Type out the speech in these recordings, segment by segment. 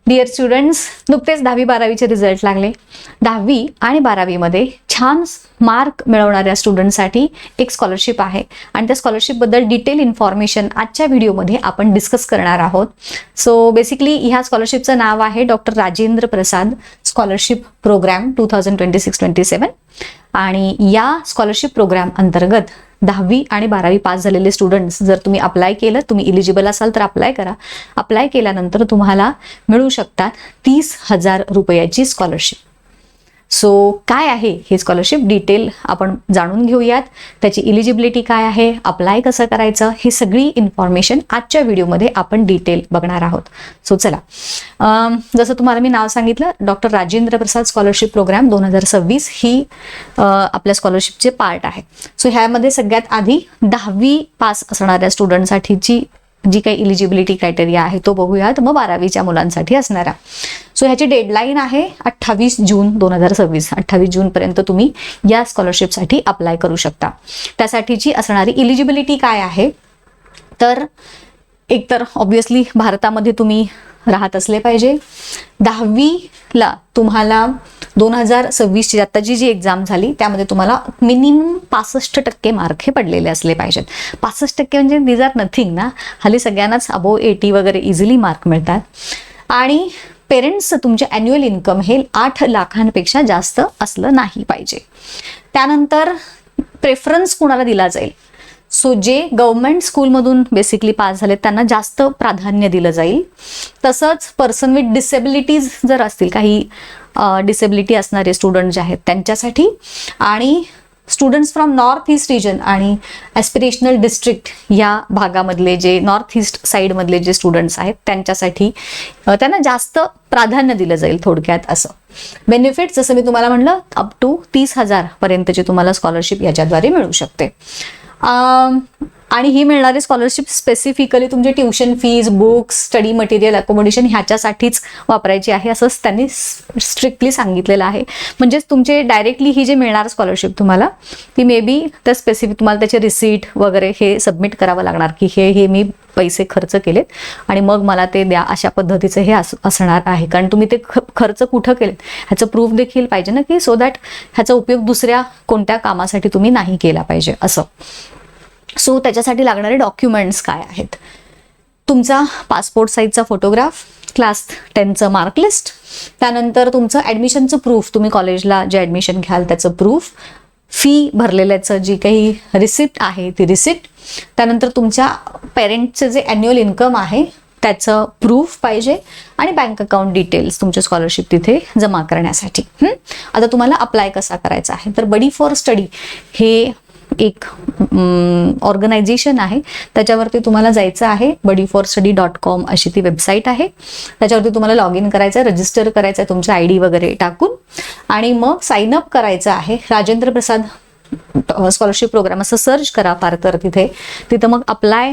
Dear students, नुकतेच 10वी-12वीचे result लागले. 10वी आणि 12वीमध्ये छान मार्क मिळवणाऱ्या स्टुडंटसाठी एक स्कॉलरशिप आहे आणि त्या स्कॉलरशिपबद्दल डिटेल इन्फॉर्मेशन आजच्या व्हिडिओमध्ये आपण डिस्कस करणार आहोत. सो बेसिकली ह्या स्कॉलरशिपचं नाव आहे doctor Rajendra Prasad scholarship programme 2026-27 आणि या स्कॉलरशिप प्रोग्राम अंतर्गत 10वी आणि 12वी पास झालेले स्टुडंट्स जर तुम्ही अप्लाय केलं, तुम्ही इलिजिबल असाल तर अप्लाय करा. अप्लाय केल्यानंतर तुम्हाला मिळू शकतात 30,000 रुपयाची स्कॉलरशिप. सो काय आहे हे स्कॉलरशिप डिटेल आपण जाणून घेऊयात. त्याची इलिजिबिलिटी काय आहे, अप्लाय कसं करायचं, ही सगळी इन्फॉर्मेशन आजच्या व्हिडिओमध्ये आपण डिटेल बघणार आहोत. सो चला, जसं तुम्हाला मी नाव सांगितलं, doctor Rajendra Prasad scholarship programme 2026 ही आपल्या स्कॉलरशिपचे पार्ट आहे. सो ह्यामध्ये सगळ्यात आधी 10वी पास असणाऱ्या स्टुडंटसाठीची जी काही इलिजिबिलिटी क्रायटेरिया आहे तो बघूयात, मग 12वीच्या मुलांसाठी असणारा. सो ह्याची डेडलाईन आहे 28 जून 2026. 28 जूनपर्यंत तुम्ही या स्कॉलरशिपसाठी अप्लाय करू शकता. त्यासाठीची असणारी इलिजिबिलिटी काय आहे, तर एकतर ऑब्व्हियसली भारतामध्ये तुम्ही राहत असले पाहिजे. 10वीला तुम्हाला 2026ची आत्ताची जी एक्झाम झाली त्यामध्ये तुम्हाला मिनिमम 65% मार्क हे पडलेले असले पाहिजेत. 65% म्हणजे दीज आर नथिंग ना. हल्ली सगळ्यांनाच अबोव 80 वगैरे इझिली मार्क मिळतात. आणि पेरेंट्सचं तुमचे ॲन्युअल इन्कम हे 8 लाखांपेक्षा जास्त असलं नाही पाहिजे. त्यानंतर प्रेफरन्स कोणाला दिला जाईल, सो जे गव्हर्नमेंट स्कूलमधून बेसिकली पास झाले त्यांना जास्त प्राधान्य दिलं जाईल. तसंच पर्सन विथ डिसेबिलिटीज जर असतील, काही डिसेबिलिटी असणारे स्टुडंट जे आहेत त्यांच्यासाठी, आणि students from North East region आणि ॲस्पिरेशनल डिस्ट्रिक्ट या भागामधले जे नॉर्थ ईस्ट साईडमधले जे स्टुडंट्स आहेत त्यांच्यासाठी त्यांना जास्त प्राधान्य दिलं जाईल. थोडक्यात असं बेनिफिट जसं मी तुम्हाला म्हणलं, अप टू 30,000 पर्यंतची तुम्हाला स्कॉलरशिप याच्याद्वारे मिळू शकते. आणि ही मिळणारी स्कॉलरशिप स्पेसिफिकली तुमचे tuition fees, books, study material, accommodation ह्याच्यासाठीच वापरायची आहे असंच त्यांनी स्ट्रिक्टली सांगितलेलं आहे. म्हणजेच तुमचे डायरेक्टली ही जे मिळणार स्कॉलरशिप तुम्हाला ती मे बी त्या स्पेसिफिक तुम्हाला त्याचे रिसीट वगैरे हे सबमिट करावं लागणार की हे मी पैसे खर्च केलेत आणि मग मला ते द्या, अशा पद्धतीचं हे असणार आहे. कारण तुम्ही ते खर्च कुठं केलेत ह्याचं प्रूफ देखील पाहिजे ना, की सो दॅट ह्याचा उपयोग दुसऱ्या कोणत्या कामासाठी तुम्ही नाही केला पाहिजे असं. सो त्याच्यासाठी लागणारे डॉक्युमेंट्स काय आहेत, तुमचा पासपोर्ट साईजचा फोटोग्राफ, क्लास 10चं मार्क लिस्ट, त्यानंतर तुमचं ॲडमिशनचं प्रूफ, तुम्ही कॉलेजला जे ॲडमिशन घ्याल त्याचं प्रूफ, फी भरलेल्याचं जी काही रिसिप्ट आहे ती रिसिप्ट, त्यानंतर तुमच्या पेरेंट्सचे जे ॲन्युअल इन्कम आहे त्याचं प्रूफ पाहिजे, आणि बँक अकाउंट डिटेल्स तुमचे स्कॉलरशिप तिथे जमा करण्यासाठी. आता तुम्हाला अप्लाय कसा करायचा आहे, तर बडी फॉर स्टडी हे एक ऑर्गनायझेशन आहे, त्याच्यावरती तुम्हाला जायचं आहे. buddyforstudy.com अशी ती वेबसाईट आहे. त्याच्यावरती तुम्हाला लॉग इन करायचं आहे, रजिस्टर करायचं आहे तुमचं ID वगैरे टाकून, आणि मग साइन अप करायचं आहे. राजेंद्र प्रसाद स्कॉलरशिप प्रोग्राम असं सर्च करा फार तर तिथं मग अप्लाय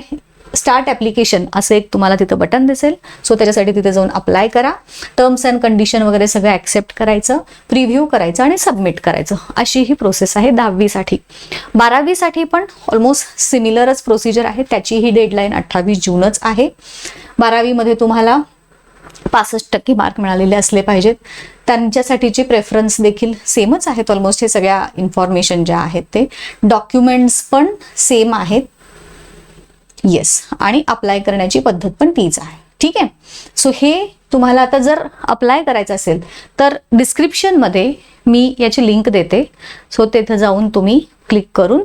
स्टार्ट ॲप्लिकेशन असं एक तुम्हाला तिथं बटन दिसेल. सो त्याच्यासाठी तिथे जाऊन अप्लाय करा. टर्म्स अँड कंडिशन वगैरे सगळं ॲक्सेप्ट करायचं, प्रिव्ह्यू करायचं आणि सबमिट करायचं, अशी ही प्रोसेस आहे 10वीसाठी. 12वीसाठी पण ऑलमोस्ट सिमिलरच प्रोसिजर आहे. त्याची ही डेडलाईन 28 जूनच आहे. 12वीमध्ये तुम्हाला 65% मार्क मिळालेले असले पाहिजेत. त्यांच्यासाठीचे प्रेफरन्स देखील सेमच आहेत ऑलमोस्ट. हे सगळ्या इन्फॉर्मेशन ज्या आहेत ते डॉक्युमेंट्स पण सेम आहेत. येस, आणि अप्लाय करण्याची पद्धत पण तीच आहे. ठीक आहे. सो हे तुम्हाला आता जर अप्लाय करायचं असेल तर डिस्क्रिप्शनमध्ये मी याची लिंक देते. सो तिथं जाऊन तुम्ही क्लिक करून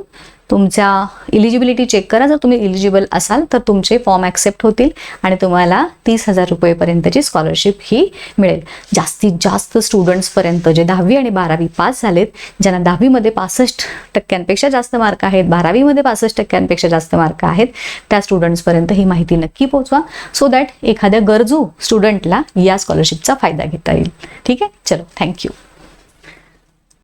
तुमच्या इलिजिबिलिटी चेक करा. जर तुम्ही इलिजिबल असाल तर तुमचे फॉर्म ॲक्सेप्ट होतील आणि तुम्हाला 30,000 रुपयेपर्यंतची स्कॉलरशिप ही मिळेल. जास्तीत जास्त स्टुडंट्सपर्यंत जे 10वी आणि 12वी पास झालेत, ज्यांना 10वीमध्ये 65% जास्त मार्क आहेत, 12वीमध्ये 65% जास्त मार्क आहेत, त्या स्टुडंट्सपर्यंत ही माहिती नक्की पोहोचवा, सो दॅट एखाद्या गरजू स्टुडंटला या स्कॉलरशिपचा फायदा घेता येईल. ठीक आहे, चलो, थँक्यू.